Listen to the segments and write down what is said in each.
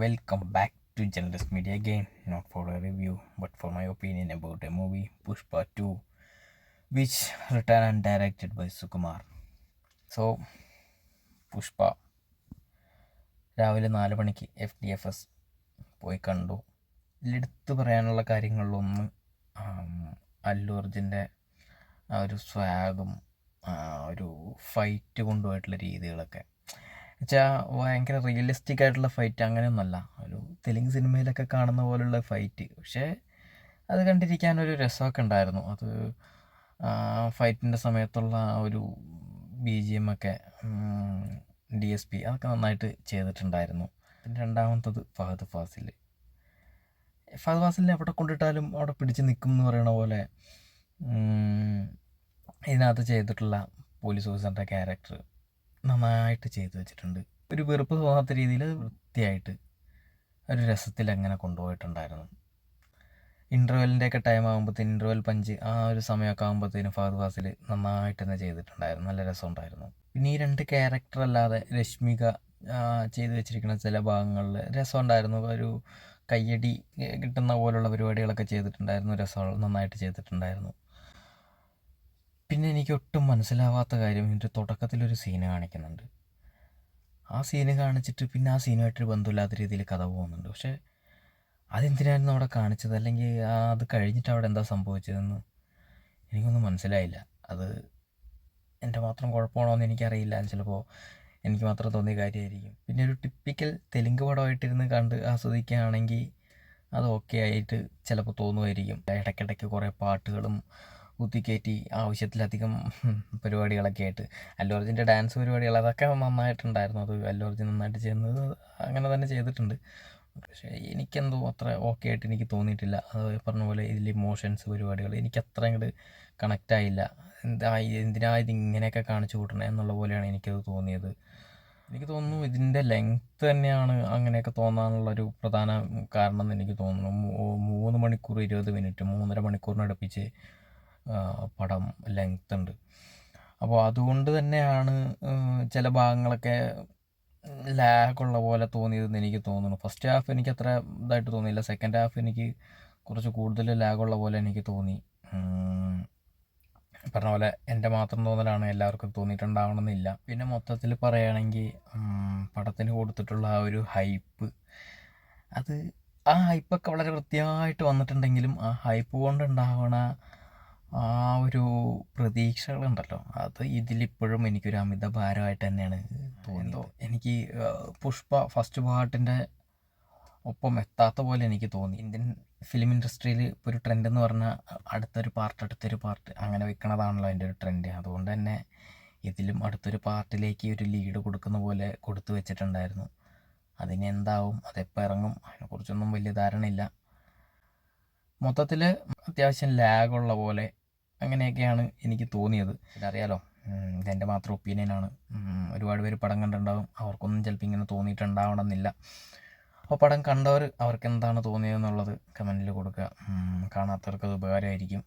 Welcome back to Generous Media again, not for a review, but for my opinion about a movie, Pushpa 2, which written and directed by Sukumar. So, Pushpa രാവിലെ 4 മണിക്ക് FDFS പോയി കണ്ടു. ഇതിലെടുത്ത് പറയാനുള്ള കാര്യങ്ങളിലൊന്ന് അല്ലു അർജുൻ്റെ ആ ഒരു സ്വാഗും ഒരു ഫൈറ്റ് കൊണ്ടുപോയിട്ടുള്ള രീതികളൊക്കെ വെച്ചാൽ ഭയങ്കര റിയലിസ്റ്റിക് ആയിട്ടുള്ള ഫൈറ്റ് അങ്ങനെയൊന്നുമല്ല, ഒരു തെലുങ്ക് സിനിമയിലൊക്കെ കാണുന്ന പോലുള്ള ഫൈറ്റ്. പക്ഷേ അത് കണ്ടിരിക്കാനൊരു രസമൊക്കെ ഉണ്ടായിരുന്നു. അത് ഫൈറ്റിൻ്റെ സമയത്തുള്ള ഒരു BGM ഒക്കെ DSP അതൊക്കെ നന്നായിട്ട് ചെയ്തിട്ടുണ്ടായിരുന്നു. പിന്നെ രണ്ടാമത്തത് ഫഹദ് ഫാസിലിനെ എവിടെ കൊണ്ടിട്ടാലും അവിടെ പിടിച്ച് നിൽക്കും എന്ന് പറയണ പോലെ ഇതിനകത്ത് ചെയ്തിട്ടുള്ള പോലീസ് ഓഫീസറിൻ്റെ ക്യാരക്ടർ നന്നായിട്ട് ചെയ്തു വെച്ചിട്ടുണ്ട്. ഒരു വെറുപ്പ് തോന്നാത്ത രീതിയിൽ വൃത്തിയായിട്ട് ഒരു രസത്തിൽ അങ്ങനെ കൊണ്ടുപോയിട്ടുണ്ടായിരുന്നു. ഇൻ്റർവെല്ലിൻ്റെയൊക്കെ ടൈം ആകുമ്പോഴത്തേന് ഇൻ്റർവെൽ പഞ്ച് ആ ഒരു സമയമൊക്കെ ആകുമ്പോഴത്തേനും ഫഹദ് ഫാസിൽ നന്നായിട്ട് തന്നെ ചെയ്തിട്ടുണ്ടായിരുന്നു. നല്ല രസമുണ്ടായിരുന്നു. പിന്നെ ഈ 2 ക്യാരക്ടർ അല്ലാതെ രശ്മിക ചെയ്തു വെച്ചിരിക്കുന്ന ചില ഭാഗങ്ങളിൽ രസമുണ്ടായിരുന്നു. ഒരു കയ്യടി കിട്ടുന്ന പോലുള്ള പരിപാടികളൊക്കെ ചെയ്തിട്ടുണ്ടായിരുന്നു. രസം നന്നായിട്ട് ചെയ്തിട്ടുണ്ടായിരുന്നു. പിന്നെ എനിക്ക് ഒട്ടും മനസ്സിലാവാത്ത കാര്യം, ഇതിൻ്റെ തുടക്കത്തിലൊരു സീന് കാണിക്കുന്നുണ്ട്. ആ സീന് കാണിച്ചിട്ട് പിന്നെ ആ സീനുമായിട്ടൊരു ബന്ധമില്ലാത്ത രീതിയിൽ കഥ പോകുന്നുണ്ട്. പക്ഷേ അതെന്തിനായിരുന്നു അവിടെ കാണിച്ചത്, അല്ലെങ്കിൽ അത് കഴിഞ്ഞിട്ട് അവിടെ എന്താ സംഭവിച്ചതെന്ന് എനിക്കൊന്നും മനസ്സിലായില്ല. അത് എൻ്റെ മാത്രം കുഴപ്പമാണോ എന്ന് എനിക്കറിയില്ല. ചിലപ്പോൾ എനിക്ക് മാത്രം തോന്നിയ കാര്യമായിരിക്കും. പിന്നെ ഒരു ടിപ്പിക്കൽ തെലുങ്ക് പടമായിട്ടിരുന്ന് കണ്ട് ആസ്വദിക്കുകയാണെങ്കിൽ അത് ഓക്കെ ആയിട്ട് ചിലപ്പോൾ തോന്നുമായിരിക്കും. ഇടയ്ക്കിടയ്ക്ക് കുറേ പാട്ടുകളും കുത്തിക്കയറ്റി ആവശ്യത്തിലധികം പരിപാടികളൊക്കെ ആയിട്ട് അല്ലു അർജുൻ്റെ ഡാൻസ് പരിപാടികൾ അതൊക്കെ നന്നായിട്ടുണ്ടായിരുന്നു. അത് അല്ലു അർജുൻ നന്നായിട്ട് ചെയ്യുന്നത് അങ്ങനെ തന്നെ ചെയ്തിട്ടുണ്ട്. പക്ഷേ എനിക്കെന്തോ അത്ര ഓക്കെ ആയിട്ട് എനിക്ക് തോന്നിയിട്ടില്ല. അത് പറഞ്ഞ പോലെ ഇതിൽ ഇമോഷൻസ് പരിപാടികൾ എനിക്കത്ര അങ്ങോട്ട് കണക്റ്റായില്ല. എന്തിനാ ഇതിങ്ങനെയൊക്കെ കാണിച്ചു കൂട്ടണേ എന്നുള്ള പോലെയാണ് എനിക്കത് തോന്നിയത്. എനിക്ക് തോന്നുന്നു ഇതിൻ്റെ ലെങ്ത്ത് തന്നെയാണ് അങ്ങനെയൊക്കെ തോന്നാനുള്ളൊരു പ്രധാന കാരണം എന്ന് എനിക്ക് തോന്നുന്നു. 3 മണിക്കൂർ 20 മിനിറ്റ് 3.5 മണിക്കൂറിനടുപ്പിച്ച് പടം ലെങ്ത് ഉണ്ട്. അപ്പോൾ അതുകൊണ്ട് തന്നെയാണ് ചില ഭാഗങ്ങളൊക്കെ ലാഗുള്ള പോലെ തോന്നിയതെന്ന് എനിക്ക് തോന്നുന്നു. ഫസ്റ്റ് ഹാഫ് എനിക്ക് അത്ര ഇതായിട്ട് തോന്നിയില്ല. സെക്കൻഡ് ഹാഫ് എനിക്ക് കുറച്ച് കൂടുതൽ ലാഗുള്ള പോലെ എനിക്ക് തോന്നി. പറഞ്ഞ പോലെ എൻ്റെ മാത്രം തോന്നലാണ്, എല്ലാവർക്കും തോന്നിയിട്ടുണ്ടാവണമെന്നില്ല. പിന്നെ മൊത്തത്തിൽ പറയുകയാണെങ്കിൽ പടത്തിന് കൊടുത്തിട്ടുള്ള ആ ഒരു ഹൈപ്പ്, ആ ഹൈപ്പൊക്കെ വളരെ വൃത്തിയായിട്ട് വന്നിട്ടുണ്ടെങ്കിലും ആ ഹൈപ്പ് കൊണ്ടുണ്ടാവണ ആ ഒരു പ്രതീക്ഷകളുണ്ടല്ലോ, അത് ഇതിലിപ്പോഴും എനിക്കൊരു അമിത ഭാരമായിട്ട് തന്നെയാണ് തോന്നിയത്. എനിക്ക് പുഷ്പ ഫസ്റ്റ് പാർട്ടിൻ്റെ ഒപ്പം എത്താത്ത പോലെ എനിക്ക് തോന്നി. ഇന്ത്യൻ ഫിലിം ഇൻഡസ്ട്രിയിൽ ഇപ്പോൾ ഒരു ട്രെൻഡ് എന്ന് പറഞ്ഞാൽ അടുത്തൊരു പാർട്ട് അങ്ങനെ വെക്കണതാണല്ലോ അതിൻ്റെ ഒരു ട്രെൻഡ്. അതുകൊണ്ട് തന്നെ ഇതിലും അടുത്തൊരു പാർട്ടിലേക്ക് ഒരു ലീഡ് കൊടുക്കുന്ന പോലെ കൊടുത്തു വെച്ചിട്ടുണ്ടായിരുന്നു. അതിന് എന്താവും, അതെപ്പോൾ ഇറങ്ങും, അതിനെക്കുറിച്ചൊന്നും വലിയ ധാരണയില്ല. മൊത്തത്തിൽ അത്യാവശ്യം ലാഗുള്ള പോലെ അങ്ങനെയൊക്കെയാണ് എനിക്ക് തോന്നിയത്. ഇതറിയാലോ, ഇതെൻ്റെ മാത്രം ഒപ്പീനിയനാണ്. ഒരുപാട് പേര് പടം കണ്ടിട്ടുണ്ടാകും, അവർക്കൊന്നും ചിലപ്പോൾ ഇങ്ങനെ തോന്നിയിട്ടുണ്ടാവണമെന്നില്ല. അപ്പോൾ പടം കണ്ടവർ അവർക്ക് എന്താണ് തോന്നിയതെന്നുള്ളത് കമൻറ്റിൽ കൊടുക്കുക. കാണാത്തവർക്ക് അത് ഉപകാരമായിരിക്കും.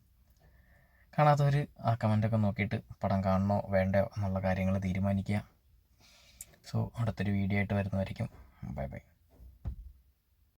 കാണാത്തവർ ആ കമൻറ്റൊക്കെ നോക്കിയിട്ട് പടം കാണണോ വേണ്ടയോ എന്നുള്ള കാര്യങ്ങൾ തീരുമാനിക്കുക. സോ അടുത്തൊരു വീഡിയോ ആയിട്ട് വരുന്നതായിരിക്കും. Bye bye.